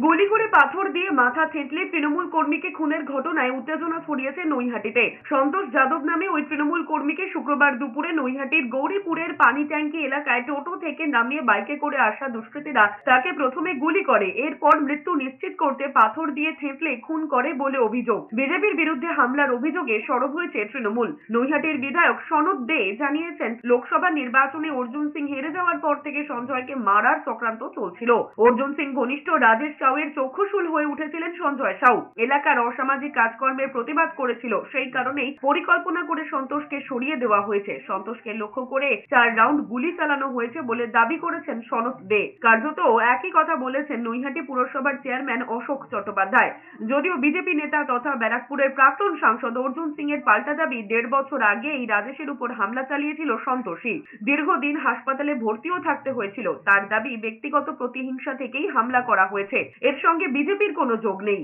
গুলি করে পাথর দিয়ে মাথা থেঁতলে তৃণমূল কর্মীকে খুনের ঘটনায় উত্তেজনা ছড়িয়েছে নৈহাটিতে। সন্তোষ যাদব নামে ওই তৃণমূল কর্মীকে শুক্রবার দুপুরে নৈহাটির গৌরীপুরের পানি ট্যাঙ্কি এলাকায় টোটো থেকে নামিয়ে বাইকে করে আসা দুষ্কৃতীরা তাকে প্রথমে গুলি করে, এরপর মৃত্যু নিশ্চিত করতে পাথর দিয়ে থেঁতলে খুন করে বলে অভিযোগ। বিজেপির বিরুদ্ধে হামলার অভিযোগে সরব হয়েছে তৃণমূল। নৈহাটির বিধায়ক সনৎ দে জানিয়েছেন, লোকসভা নির্বাচনে অর্জুন সিং হেরে যাওয়ার পর থেকে সঞ্জয়কে মারার চক্রান্ত চলছিল। অর্জুন সিং ঘনিষ্ঠ রাজেশ সাউয়ের চক্ষুশূল হয়ে উঠেছিলেন সঞ্জয় সাউ। এলাকার অসামাজিক কাজকর্মের প্রতিবাদ করেছিল, সেই কারণেই পরিকল্পনা করে সন্তোষকে সরিয়ে দেওয়া হয়েছে। সন্তোষকে লক্ষ্য করে 4 রাউন্ড গুলি চালানো হয়েছে বলে দাবি করেছেন সনৎ দে। কার্যত একই কথা বলেছেন নৈহাটি পুরসভার চেয়ারম্যান অশোক চট্টোপাধ্যায়। যদিও বিজেপি নেতা তথা ব্যারাকপুরের প্রাক্তন সাংসদ অর্জুন সিং এর পাল্টা দাবি, 1.5 বছর আগে এই রাজেশের উপর হামলা চালিয়েছিল সন্তোষী। দীর্ঘদিন হাসপাতালে ভর্তিও থাকতে হয়েছিল। তার দাবি, ব্যক্তিগত প্রতিহিংসা থেকেই হামলা করা হয়েছে। এর সঙ্গে বিজেপির কোনো যোগ নেই।